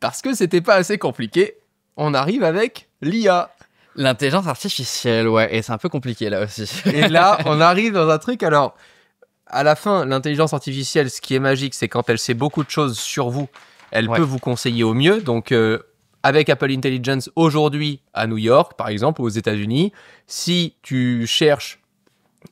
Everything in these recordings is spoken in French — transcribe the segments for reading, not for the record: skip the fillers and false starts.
parce que c'était pas assez compliqué, on arrive avec l'IA. L'intelligence artificielle, ouais, et c'est un peu compliqué là aussi. Et là, on arrive dans un truc, alors, à la fin, l'intelligence artificielle, ce qui est magique, c'est quand elle sait beaucoup de choses sur vous, elle peut vous conseiller au mieux. Donc, avec Apple Intelligence, aujourd'hui, à New York, par exemple, aux États-Unis, si tu cherches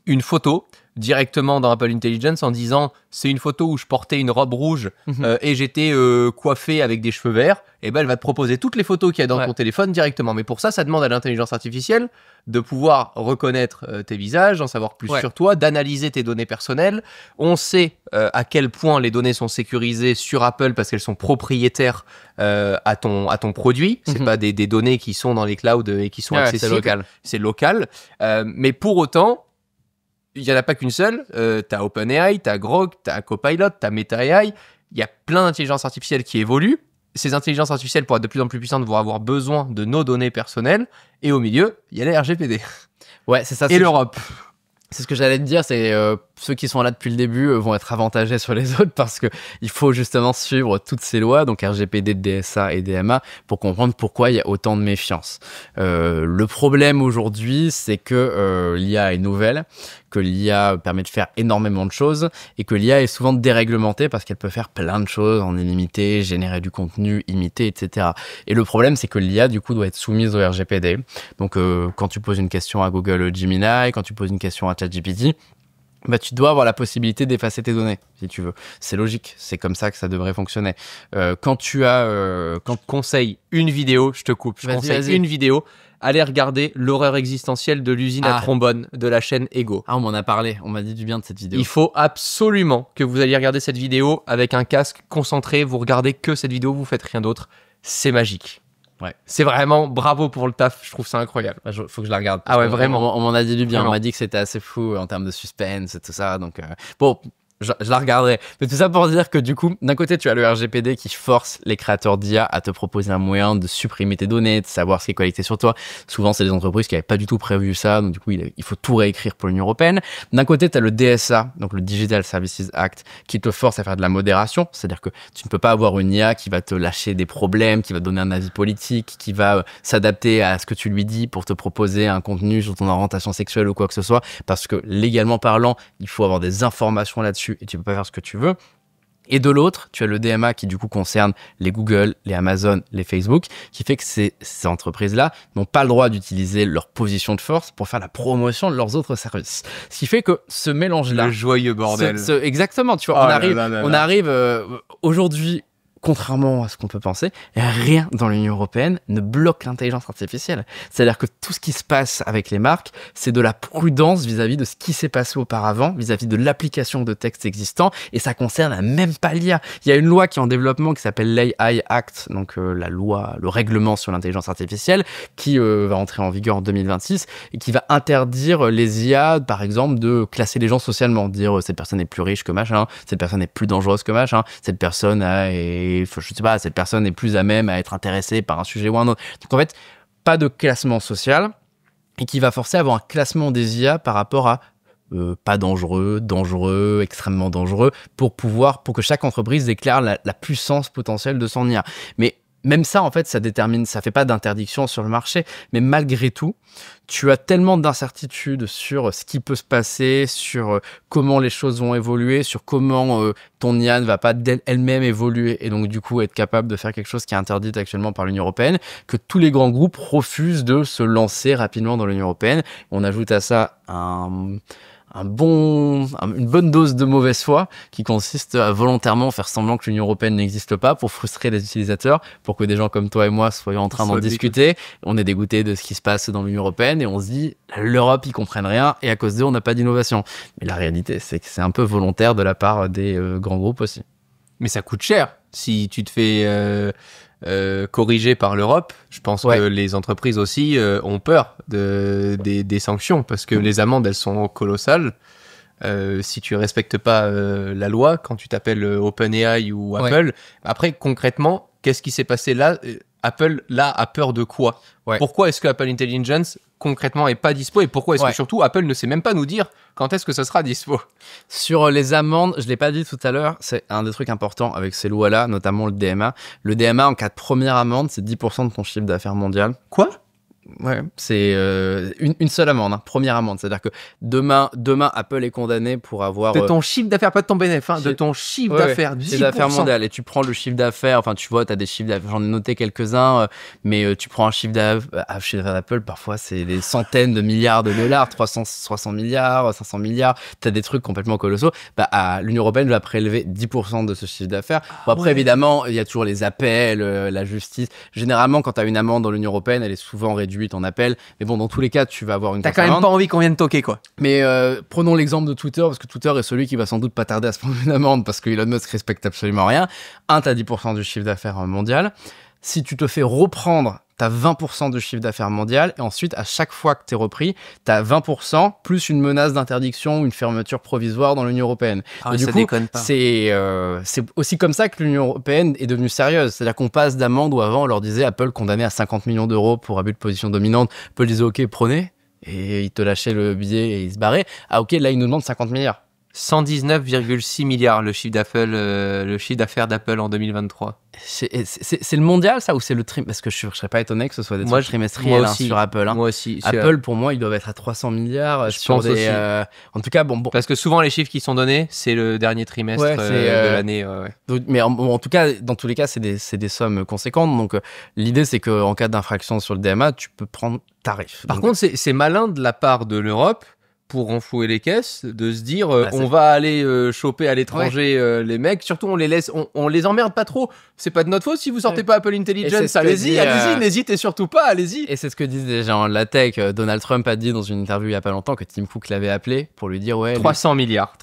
une photo directement dans Apple Intelligence en disant c'est une photo où je portais une robe rouge et j'étais coiffé avec des cheveux verts, et ben elle va te proposer toutes les photos qu'il y a dans ton téléphone directement. Mais pour ça, ça demande à l'intelligence artificielle de pouvoir reconnaître tes visages, d'en savoir plus sur toi, d'analyser tes données personnelles. On sait à quel point les données sont sécurisées sur Apple parce qu'elles sont propriétaires à ton produit. C'est pas des données qui sont dans les clouds et qui sont accessibles. C'est local. Mais pour autant, il n'y en a pas qu'une seule. T'as OpenAI, t'as Grok, t'as Copilot, t'as Meta AI. Il y a plein d'intelligences artificielles qui évoluent. Ces intelligences artificielles, pour être de plus en plus puissantes, vont avoir besoin de nos données personnelles. Et au milieu, il y a les RGPD. Ouais, c'est ça. Et l'Europe. C'est ce que j'allais te dire, c'est ceux qui sont là depuis le début vont être avantagés sur les autres parce que il faut justement suivre toutes ces lois, donc RGPD, DSA et DMA, pour comprendre pourquoi il y a autant de méfiance. Le problème aujourd'hui, c'est que l'IA est nouvelle, que l'IA permet de faire énormément de choses et que l'IA est souvent déréglementée parce qu'elle peut faire plein de choses en illimité, générer du contenu, imiter, etc. Et le problème, c'est que l'IA, du coup, doit être soumise au RGPD. Donc, quand tu poses une question à Google Gemini, quand tu poses une question à ChatGPT, bah, tu dois avoir la possibilité d'effacer tes données, si tu veux. C'est logique, c'est comme ça que ça devrait fonctionner. Quand tu as... quand tu conseilles une vidéo, je te coupe, je conseille une vidéo, allez regarder l'horreur existentielle de l'usine à trombone de la chaîne Ego. Ah, on m'en a parlé, on m'a dit du bien de cette vidéo. Il faut absolument que vous alliez regarder cette vidéo avec un casque concentré, vous regardez que cette vidéo, vous faites rien d'autre. C'est magique. Ouais. C'est vraiment bravo pour le taf, je trouve ça incroyable. Faut que je la regarde. Ah ouais, vraiment. On m'en a dit du bien, vraiment. On m'a dit que c'était assez fou en termes de suspense et tout ça, donc bon... Je la regarderai. Mais tout ça pour dire que du coup, d'un côté, tu as le RGPD qui force les créateurs d'IA à te proposer un moyen de supprimer tes données, de savoir ce qui est collecté sur toi. Souvent, c'est des entreprises qui n'avaient pas du tout prévu ça, donc du coup, il faut tout réécrire pour l'Union européenne. D'un côté, tu as le DSA, donc le Digital Services Act, qui te force à faire de la modération, c'est-à-dire que tu ne peux pas avoir une IA qui va te lâcher des problèmes, qui va te donner un avis politique, qui va s'adapter à ce que tu lui dis pour te proposer un contenu sur ton orientation sexuelle ou quoi que ce soit, parce que légalement parlant, il faut avoir des informations là-dessus et tu peux pas faire ce que tu veux. Et de l'autre, tu as le DMA qui du coup concerne les Google, les Amazon, les Facebook, qui fait que ces entreprises-là n'ont pas le droit d'utiliser leur position de force pour faire la promotion de leurs autres services. Ce qui fait que ce mélange-là... Le joyeux bordel. Exactement, tu vois, on arrive aujourd'hui... Contrairement à ce qu'on peut penser, rien dans l'Union européenne ne bloque l'intelligence artificielle. C'est-à-dire que tout ce qui se passe avec les marques, c'est de la prudence vis-à-vis de ce qui s'est passé auparavant, vis-à-vis de l'application de textes existants, et ça concerne même pas l'IA. Il y a une loi qui est en développement qui s'appelle l'AI Act, donc la loi, le règlement sur l'intelligence artificielle, qui va entrer en vigueur en 2026 et qui va interdire les IA, par exemple, de classer les gens socialement, dire cette personne est plus riche que machin, cette personne est plus dangereuse que machin, cette personne je sais pas, cette personne est plus à même à être intéressée par un sujet ou un autre. Donc en fait, pas de classement social et qui va forcer à avoir un classement des IA par rapport à pas dangereux, dangereux, extrêmement dangereux, pour que chaque entreprise déclare la puissance potentielle de son IA. Mais même ça, en fait, ça fait pas d'interdiction sur le marché, mais malgré tout, tu as tellement d'incertitudes sur ce qui peut se passer, sur comment les choses vont évoluer, sur comment ton IA ne va pas elle-même évoluer et donc du coup être capable de faire quelque chose qui est interdit actuellement par l'Union européenne, que tous les grands groupes refusent de se lancer rapidement dans l'Union européenne. On ajoute à ça une bonne dose de mauvaise foi qui consiste à volontairement faire semblant que l'Union européenne n'existe pas pour frustrer les utilisateurs, pour que des gens comme toi et moi soyons en train d'en discuter. On est dégoûté de ce qui se passe dans l'Union européenne et on se dit l'Europe, ils comprennent rien et à cause d'eux, on n'a pas d'innovation. Mais la réalité, c'est que c'est un peu volontaire de la part des grands groupes aussi. Mais ça coûte cher si tu te fais corriger par l'Europe. Je pense que les entreprises aussi ont peur des sanctions parce que les amendes, elles sont colossales. Si tu respectes pas la loi, quand tu t'appelles OpenAI ou Apple. Après, concrètement, qu'est-ce qui s'est passé là ? Apple, là, a peur de quoi? Pourquoi est-ce que Apple Intelligence, concrètement, est pas dispo? Et pourquoi est-ce que, surtout, Apple ne sait même pas nous dire quand est-ce que ça sera dispo? Sur les amendes, je l'ai pas dit tout à l'heure, c'est un des trucs importants avec ces lois-là, notamment le DMA. Le DMA, en cas de première amende, c'est 10% de ton chiffre d'affaires mondial. Quoi? Ouais, c'est une seule amende, première amende. C'est-à-dire que demain, Apple est condamné pour avoir... De ton chiffre d'affaires, pas de ton bénéfice, de ton chiffre d'affaires, 10%. Chiffre d'affaires mondial. Et tu prends le chiffre d'affaires, enfin tu vois, tu as des chiffres d'affaires, j'en ai noté quelques-uns, mais tu prends un chiffre d'affaires d'Apple, parfois c'est des centaines de milliards de dollars, 300 milliards, 500 milliards, tu as des trucs complètement colossaux. L'Union européenne va prélever 10% de ce chiffre d'affaires. Bon, après, évidemment, il y a toujours les appels, la justice. Généralement, quand tu as une amende dans l'Union européenne, elle est souvent réduite en appel, mais bon, dans tous les cas, tu vas avoir une... T'as quand même pas envie qu'on vienne toquer, quoi. Mais prenons l'exemple de Twitter, parce que Twitter est celui qui va sans doute pas tarder à se prendre une amende, parce que Elon Musk respecte absolument rien. T'as 10% du chiffre d'affaires mondial. Si tu te fais reprendre, t'as 20% du chiffre d'affaires mondial, et ensuite, à chaque fois que t'es repris, t'as 20% plus une menace d'interdiction ou une fermeture provisoire dans l'Union européenne. Ah, ça déconne pas. C'est aussi comme ça que l'Union européenne est devenue sérieuse. C'est-à-dire qu'on passe d'amende où avant on leur disait Apple condamné à 50 millions d'euros pour abus de position dominante. Apple disait ok, prenez, et ils te lâchaient le billet et ils se barraient. Ah ok, là ils nous demandent 50 milliards. 119,6 milliards le chiffre d'affaires d'Apple en 2023. C'est le mondial, ça, ou c'est le trimestre? Parce que je serais pas étonné que ce soit des trucs trimestriels sur Apple. Moi aussi. Apple, pour moi, ils doivent être à 300 milliards. Je pense aussi. En tout cas, bon. Parce que souvent, les chiffres qui sont donnés, c'est le dernier trimestre de l'année. Donc, mais en tout cas, dans tous les cas, c'est des sommes conséquentes. Donc, l'idée, c'est qu'en cas d'infraction sur le DMA, tu peux prendre tarif. Par contre, c'est malin de la part de l'Europe, pour renflouer les caisses, de se dire on va aller choper à l'étranger les mecs, surtout on les laisse, on les emmerde pas trop, c'est pas de notre faute si vous sortez pas Apple Intelligence, allez-y, n'hésitez surtout pas, allez-y. Et c'est ce que disent des gens de la tech. Donald Trump a dit dans une interview il y a pas longtemps que Tim Cook l'avait appelé pour lui dire 300 milliards,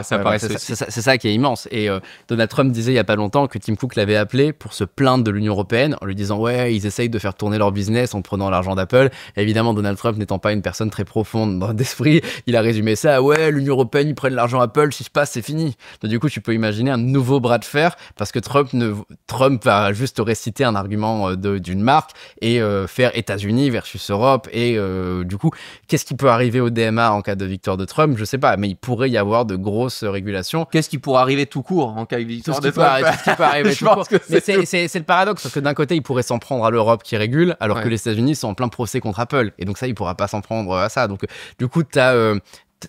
ça paraît, c'est ça qui est immense. Et Donald Trump disait il y a pas longtemps que Tim Cook l'avait appelé pour se plaindre de l'Union européenne en lui disant ils essayent de faire tourner leur business en prenant l'argent d'Apple. Et évidemment, Donald Trump n'étant pas une personne très profonde d'esprit, il a résumé ça l'Union européenne, ils prennent l'argent Apple, si se passe, c'est fini. Donc du coup, tu peux imaginer un nouveau bras de fer, parce que Trump va juste réciter un argument d'une marque et faire États-Unis versus Europe. Et du coup, qu'est-ce qui peut arriver au DMA en cas de victoire de Trump? Je sais pas, mais il pourrait y avoir de grosses régulations. Qu'est-ce qui pourrait arriver tout court en cas de victoire de Trump? Tout ce qui peut arriver tout court. Mais c'est le paradoxe, parce que d'un côté, il pourrait s'en prendre à l'Europe qui régule, alors que les États-Unis sont en plein procès contre Apple. Et donc ça, il pourra pas s'en prendre à ça. Donc du coup,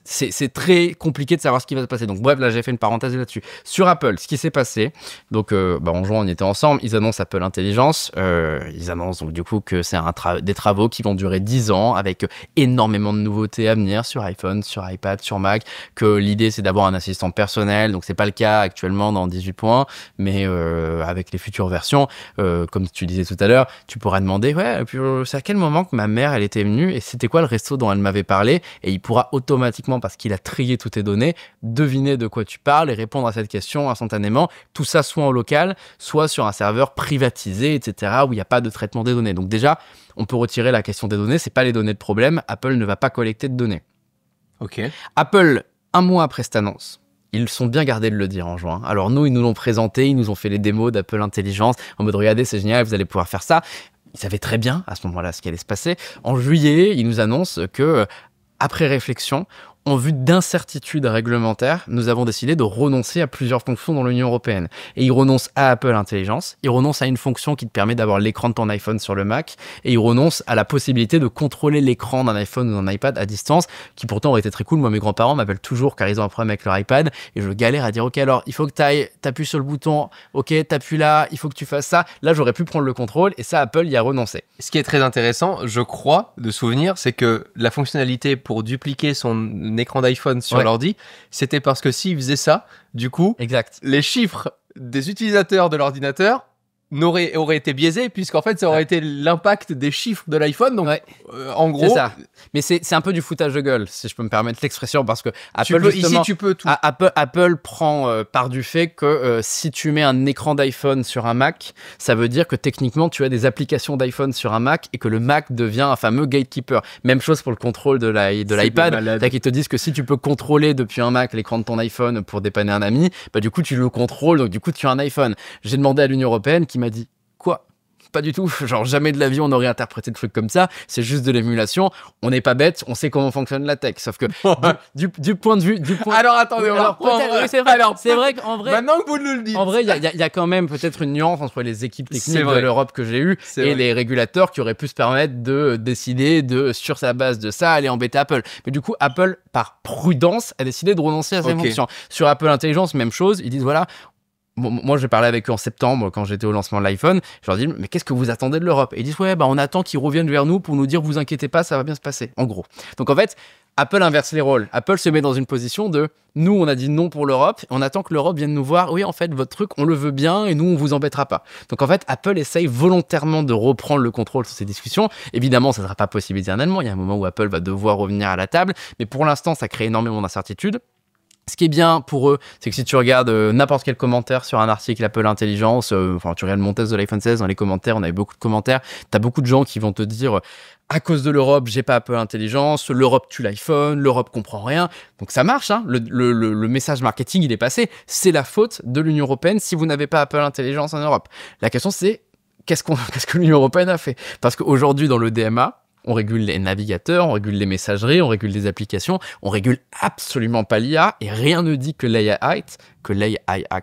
c'est très compliqué de savoir ce qui va se passer. Donc bref, là j'ai fait une parenthèse là-dessus. Sur Apple, ce qui s'est passé, donc en juin on y était ensemble, ils annoncent Apple Intelligence, ils annoncent donc du coup que c'est des travaux qui vont durer 10 ans avec énormément de nouveautés à venir sur iPhone, sur iPad, sur Mac, que l'idée c'est d'avoir un assistant personnel, donc c'est pas le cas actuellement dans 18 points, mais avec les futures versions, comme tu disais tout à l'heure, tu pourras demander puis c'est à quel moment que ma mère elle était venue et c'était quoi le resto dont elle m'avait parlé, et il pourra automatiquement, parce qu'il a trié toutes tes données, deviner de quoi tu parles et répondre à cette question instantanément. Tout ça soit en local, soit sur un serveur privatisé, etc., où il n'y a pas de traitement des données. Donc déjà, on peut retirer la question des données, c'est pas les données de problème, Apple ne va pas collecter de données. Ok. Apple, un mois après cette annonce, ils sont bien gardés de le dire en juin. Alors nous, ils nous l'ont présenté, ils nous ont fait les démos d'Apple Intelligence, en mode regardez, c'est génial, vous allez pouvoir faire ça. Ils savaient très bien à ce moment-là ce qui allait se passer. En juillet, ils nous annoncent que, après réflexion, en vue d'incertitudes réglementaires, nous avons décidé de renoncer à plusieurs fonctions dans l'Union européenne. Et ils renoncent à Apple Intelligence, ils renoncent à une fonction qui te permet d'avoir l'écran de ton iPhone sur le Mac, et ils renoncent à la possibilité de contrôler l'écran d'un iPhone ou d'un iPad à distance, qui pourtant aurait été très cool. Moi, mes grands-parents m'appellent toujours car ils ont un problème avec leur iPad, et je galère à dire, ok, alors, il faut que t'appuies sur le bouton, ok, t'appuies là, il faut que tu fasses ça. Là, j'aurais pu prendre le contrôle, et ça, Apple y a renoncé. Ce qui est très intéressant, je crois, de souvenir, c'est que la fonctionnalité pour dupliquer son écran d'iPhone sur l'ordi, c'était parce que s'il faisait ça, du coup, les chiffres des utilisateurs de l'ordinateur auraient été biaisés, puisqu'en fait, ça aurait été l'impact des chiffres de l'iPhone. Donc, en gros... C'est ça. Mais c'est un peu du foutage de gueule, si je peux me permettre l'expression, parce que tu peux tout. Apple prend part du fait que si tu mets un écran d'iPhone sur un Mac, ça veut dire que techniquement, tu as des applications d'iPhone sur un Mac et que le Mac devient un fameux gatekeeper. Même chose pour le contrôle de l'iPad. Ils te disent que si tu peux contrôler depuis un Mac l'écran de ton iPhone pour dépanner un ami, bah du coup, tu le contrôles, donc du coup, tu as un iPhone. J'ai demandé à l'Union européenne qui m'a dit « Quoi ? pas du tout. Genre, jamais de la vie on aurait interprété le truc comme ça. C'est juste de l'émulation. On n'est pas bête, on sait comment fonctionne la tech. Sauf que du point de vue, Alors attendez, c'est vrai qu'en vrai, maintenant que vous nous le dites, en vrai, il y a quand même peut-être une nuance entre les équipes techniques de l'Europe que j'ai eues et les régulateurs qui auraient pu se permettre de décider sur sa base de ça, aller embêter Apple. Mais du coup, Apple, par prudence, a décidé de renoncer à ces fonctions. Sur Apple Intelligence, même chose. Ils disent voilà. Moi, j'ai parlé avec eux en septembre quand j'étais au lancement de l'iPhone. Je leur dis mais qu'est-ce que vous attendez de l'Europe? Et ils disent ouais, on attend qu'ils reviennent vers nous pour nous dire vous inquiétez pas, ça va bien se passer. En gros. Donc en fait, Apple inverse les rôles. Apple se met dans une position de nous, on a dit non pour l'Europe, on attend que l'Europe vienne nous voir. Oui, en fait, votre truc, on le veut bien et nous, on vous embêtera pas. Donc en fait, Apple essaye volontairement de reprendre le contrôle sur ces discussions. Évidemment, ça ne sera pas possible éternellement. Il y a un moment où Apple va devoir revenir à la table. Mais pour l'instant, ça crée énormément d'incertitudes. Ce qui est bien pour eux, c'est que si tu regardes n'importe quel commentaire sur un article Apple Intelligence, tu regardes mon test de l'iPhone 16 dans les commentaires, on avait beaucoup de commentaires, t'as beaucoup de gens qui vont te dire à cause de l'Europe, j'ai pas Apple Intelligence, l'Europe tue l'iPhone, l'Europe comprend rien. Donc ça marche, hein. Le message marketing, il est passé. C'est la faute de l'Union européenne si vous n'avez pas Apple Intelligence en Europe. La question c'est, qu'est-ce que l'Union européenne a fait? Parce qu'aujourd'hui, dans le DMA, on régule les navigateurs, on régule les messageries, on régule les applications, on régule absolument pas l'IA et rien ne dit que l'AI Act,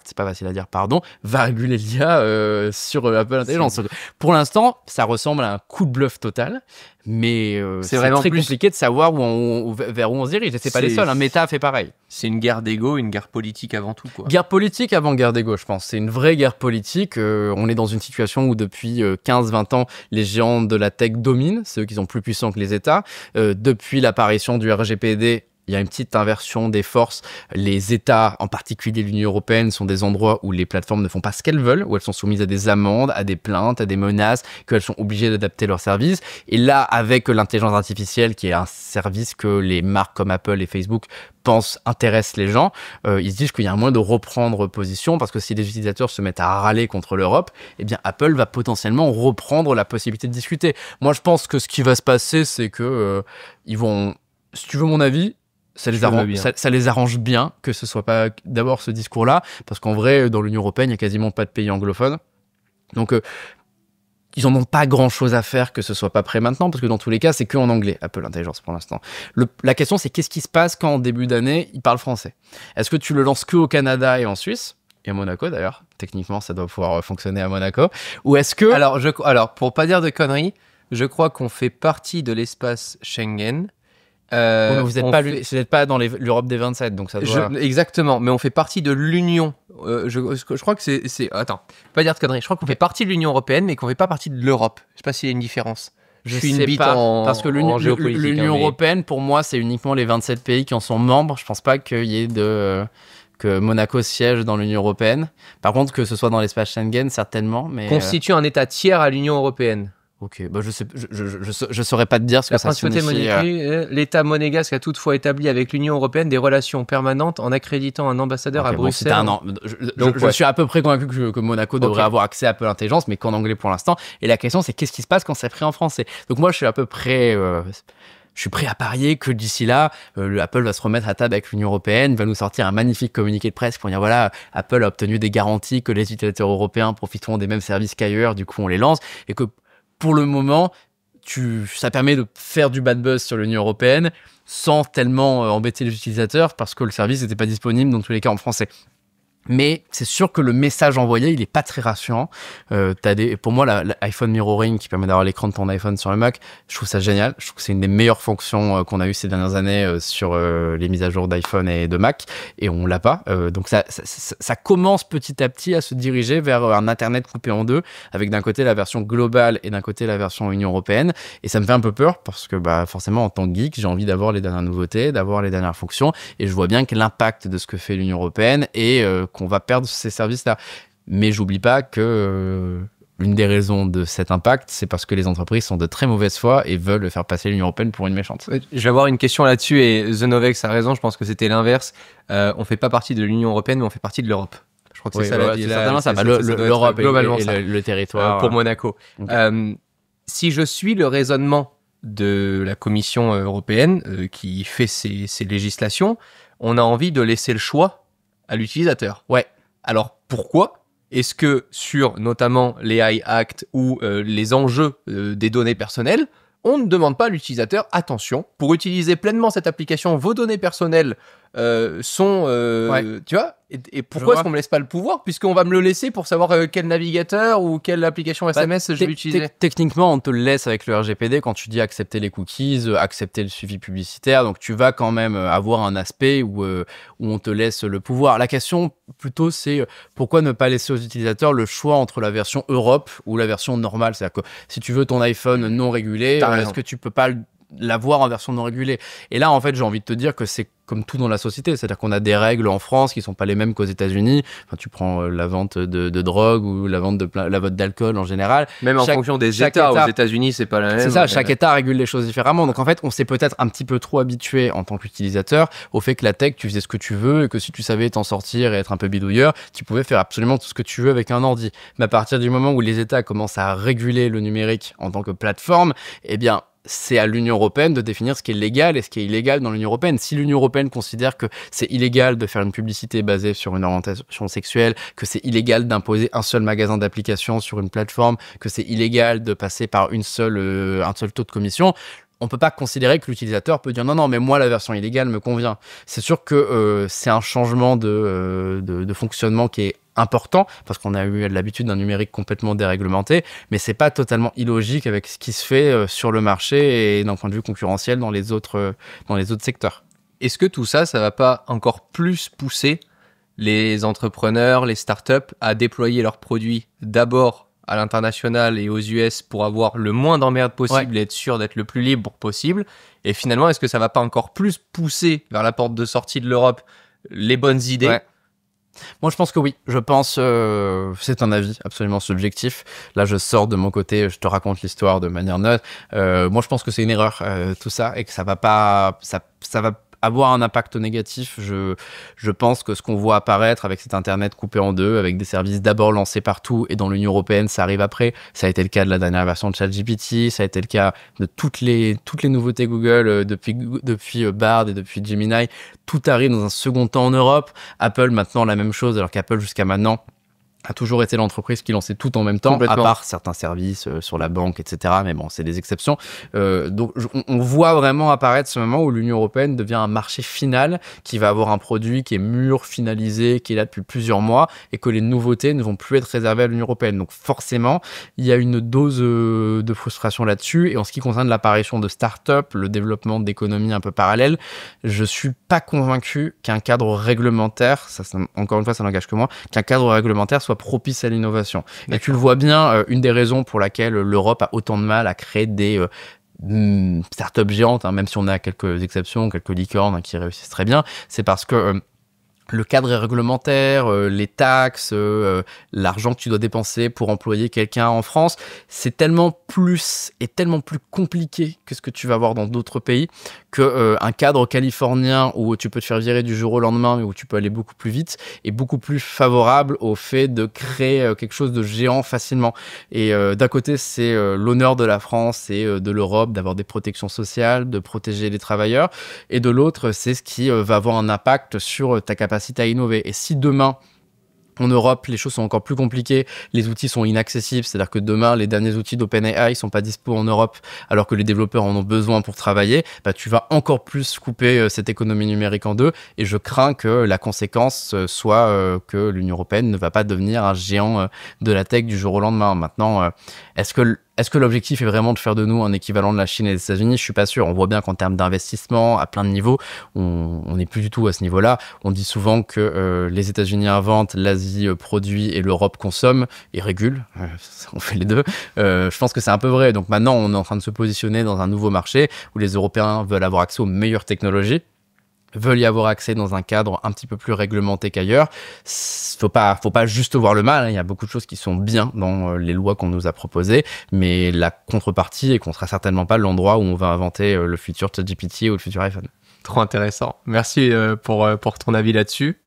c'est pas facile à dire, pardon, va réguler l'IA sur Apple Intelligence. Pour l'instant, ça ressemble à un coup de bluff total, mais c'est vraiment très compliqué de savoir vers où on se dirige. Et c'est pas les seuls, Meta fait pareil. C'est une guerre d'ego, une guerre politique avant tout, quoi. Guerre politique avant guerre d'ego, je pense. C'est une vraie guerre politique. On est dans une situation où depuis 15-20 ans, les géants de la tech dominent, ceux qui sont plus puissants que les États. Depuis l'apparition du RGPD, il y a une petite inversion des forces. Les États, en particulier l'Union européenne, sont des endroits où les plateformes ne font pas ce qu'elles veulent, où elles sont soumises à des amendes, à des plaintes, à des menaces, qu'elles sont obligées d'adapter leurs services. Et là, avec l'intelligence artificielle, qui est un service que les marques comme Apple et Facebook pensent intéresse les gens, ils se disent qu'il y a un moyen de reprendre position, parce que si les utilisateurs se mettent à râler contre l'Europe, eh bien Apple va potentiellement reprendre la possibilité de discuter. Moi, je pense que ce qui va se passer, c'est que ils vont, si tu veux mon avis, ça les arrange bien que ce soit pas d'abord ce discours-là, parce qu'en vrai, dans l'Union européenne, il y a quasiment pas de pays anglophones. Donc, ils en ont pas grand-chose à faire que ce soit pas prêt maintenant, parce que dans tous les cas, c'est que en anglais, Apple Intelligence pour l'instant. La question, c'est qu'est-ce qui se passe quand, en début d'année, ils parlent français? Est-ce que tu le lances que au Canada et en Suisse? Et à Monaco, d'ailleurs. Techniquement, ça doit pouvoir fonctionner à Monaco. Ou est-ce que... Alors, pour pas dire de conneries, je crois qu'on fait partie de l'espace Schengen. Mais vous n'êtes pas dans l'Europe des 27, donc ça doit... Exactement, mais on fait partie de l'Union. Je crois que c'est... Attends, pas dire de conneries. Je crois qu'on fait partie de l'Union européenne, mais qu'on fait pas partie de l'Europe. Je sais pas s'il y a une différence. Je sais pas, parce que l'Union européenne, pour moi, c'est uniquement les 27 pays qui en sont membres. Je pense pas qu'il y ait que Monaco siège dans l'Union européenne. Par contre, que ce soit dans l'espace Schengen, certainement. Mais constitue un État tiers à l'Union européenne. Ok, je saurais pas te dire ce que ça signifie. L'État monégasque a toutefois établi avec l'Union européenne des relations permanentes en accréditant un ambassadeur à Bruxelles. Je suis à peu près convaincu que Monaco devrait avoir accès à Apple Intelligence, mais qu'en anglais pour l'instant. Et la question, c'est qu'est-ce qui se passe quand c'est pris en français? Donc moi, je suis à peu près... je suis prêt à parier que d'ici là, Apple va se remettre à table avec l'Union européenne, va nous sortir un magnifique communiqué de presse pour dire voilà, Apple a obtenu des garanties que les utilisateurs européens profiteront des mêmes services qu'ailleurs, du coup on les lance, et que pour le moment, ça permet de faire du bad buzz sur l'Union européenne sans tellement embêter les utilisateurs parce que le service n'était pas disponible dans tous les cas en français. Mais c'est sûr que le message envoyé, il est pas très rassurant. Pour moi, l'iPhone Mirroring qui permet d'avoir l'écran de ton iPhone sur le Mac, je trouve ça génial. Je trouve que c'est une des meilleures fonctions qu'on a eues ces dernières années sur les mises à jour d'iPhone et de Mac, et on l'a pas. Donc ça commence petit à petit à se diriger vers un Internet coupé en deux, avec d'un côté la version globale et d'un côté la version Union européenne. Et ça me fait un peu peur parce que forcément, en tant que geek, j'ai envie d'avoir les dernières nouveautés, d'avoir les dernières fonctions, et je vois bien que l'impact de ce que fait l'Union européenne est qu'on va perdre ces services-là. Mais j'oublie pas que l'une des raisons de cet impact, c'est parce que les entreprises sont de très mauvaise foi et veulent faire passer l'Union européenne pour une méchante. Je vais avoir une question là-dessus, et The Novex a raison, je pense que c'était l'inverse. On fait pas partie de l'Union européenne, mais on fait partie de l'Europe. Je crois que c'est ça la vie. Certainement, ça va. L'Europe et le territoire. Pour Monaco. Okay. Si je suis le raisonnement de la Commission européenne qui fait ces législations, on a envie de laisser le choix à l'utilisateur. Ouais. Alors pourquoi est-ce que sur notamment les AI Act ou les enjeux des données personnelles, on ne demande pas à l'utilisateur, attention, pour utiliser pleinement cette application, vos données personnelles sont, tu vois, et pourquoi est-ce qu'on me laisse pas le pouvoir, puisqu'on va me le laisser pour savoir quel navigateur ou quelle application SMS je vais utiliser. Techniquement, on te le laisse avec le RGPD quand tu dis accepter les cookies, accepter le suivi publicitaire, donc tu vas quand même avoir un aspect où on te laisse le pouvoir. La question plutôt, c'est pourquoi ne pas laisser aux utilisateurs le choix entre la version Europe ou la version normale. C'est-à-dire que si tu veux ton iPhone non régulé, est-ce que tu peux pas l'avoir en version non régulée? Et là, en fait, j'ai envie de te dire que c'est comme tout dans la société, c'est-à-dire qu'on a des règles en France qui sont pas les mêmes qu'aux États-Unis. Enfin, tu prends la vente de drogue ou la vente d'alcool en général. Même en fonction des États, aux États-Unis, c'est pas la même. C'est ça, chaque État régule les choses différemment. Donc en fait, on s'est peut-être un petit peu trop habitué en tant qu'utilisateur au fait que la tech, tu faisais ce que tu veux et que si tu savais t'en sortir et être un peu bidouilleur, tu pouvais faire absolument tout ce que tu veux avec un ordi. Mais à partir du moment où les États commencent à réguler le numérique en tant que plateforme, eh bien, c'est à l'Union européenne de définir ce qui est légal et ce qui est illégal dans l'Union européenne. Si l'Union européenne considère que c'est illégal de faire une publicité basée sur une orientation sexuelle, que c'est illégal d'imposer un seul magasin d'applications sur une plateforme, que c'est illégal de passer par un seul taux de commission, on peut pas considérer que l'utilisateur peut dire non, mais moi la version illégale me convient. C'est sûr que c'est un changement de fonctionnement qui est important parce qu'on a eu l'habitude d'un numérique complètement déréglementé, mais c'est pas totalement illogique avec ce qui se fait sur le marché et d'un point de vue concurrentiel dans les autres secteurs. Est-ce que tout ça, ça va pas encore plus pousser les entrepreneurs, les startups à déployer leurs produits d'abord à l'international et aux US pour avoir le moins d'emmerdes possible et être sûr d'être le plus libre possible? Et finalement, est-ce que ça va pas encore plus pousser vers la porte de sortie de l'Europe les bonnes idées? Moi, je pense que oui. Je pense, c'est un avis absolument subjectif. Là, je sors de mon côté, je te raconte l'histoire de manière neutre. Moi, je pense que c'est une erreur, tout ça, et que ça va pas, ça va avoir un impact négatif. Je pense que ce qu'on voit apparaître avec cet Internet coupé en deux, avec des services d'abord lancés partout et dans l'Union européenne, ça arrive après. Ça a été le cas de la dernière version de ChatGPT, ça a été le cas de toutes les nouveautés Google depuis Bard et depuis Gemini. Tout arrive dans un second temps en Europe. Apple maintenant la même chose, alors qu'Apple jusqu'à maintenant a toujours été l'entreprise qui lançait tout en même temps, à part certains services sur la banque, etc. Mais bon, c'est des exceptions. Donc, on voit vraiment apparaître ce moment où l'Union européenne devient un marché final qui va avoir un produit qui est mûr, finalisé, qui est là depuis plusieurs mois et que les nouveautés ne vont plus être réservées à l'Union européenne. Donc, forcément, il y a une dose de frustration là-dessus. Et en ce qui concerne l'apparition de start-up, le développement d'économies un peu parallèles, je suis pas convaincu qu'un cadre réglementaire, encore une fois, ça n'engage que moi, qu'un cadre réglementaire soit propice à l'innovation. Et tu le vois bien, une des raisons pour laquelle l'Europe a autant de mal à créer des startups géantes, même si on a quelques exceptions, quelques licornes qui réussissent très bien, c'est parce que le cadre est réglementaire, les taxes, l'argent que tu dois dépenser pour employer quelqu'un en France, c'est tellement plus et tellement plus compliqué que ce que tu vas voir dans d'autres pays que un cadre californien où tu peux te faire virer du jour au lendemain mais où tu peux aller beaucoup plus vite est beaucoup plus favorable au fait de créer quelque chose de géant facilement. Et d'un côté, c'est l'honneur de la France et de l'Europe d'avoir des protections sociales, de protéger les travailleurs, et de l'autre, c'est ce qui va avoir un impact sur ta capacité à innover. Et si demain, en Europe, les choses sont encore plus compliquées, les outils sont inaccessibles, c'est-à-dire que demain, les derniers outils d'OpenAI sont pas dispo en Europe, alors que les développeurs en ont besoin pour travailler, tu vas encore plus couper cette économie numérique en deux, et je crains que la conséquence soit que l'Union européenne ne va pas devenir un géant de la tech du jour au lendemain. Maintenant, est-ce que l'objectif est vraiment de faire de nous un équivalent de la Chine et des États-Unis? Je suis pas sûr. On voit bien qu'en termes d'investissement, à plein de niveaux, on n'est plus du tout à ce niveau-là. On dit souvent que les États-Unis inventent, l'Asie produit et l'Europe consomme et régule. On fait les deux. Je pense que c'est un peu vrai. Donc maintenant, on est en train de se positionner dans un nouveau marché où les Européens veulent avoir accès aux meilleures technologies, veulent y avoir accès dans un cadre un petit peu plus réglementé qu'ailleurs. Faut pas juste voir le mal, hein. Il y a beaucoup de choses qui sont bien dans les lois qu'on nous a proposées, mais la contrepartie est qu'on sera certainement pas l'endroit où on va inventer le futur ChatGPT ou le futur iPhone. Trop intéressant. Merci pour ton avis là-dessus.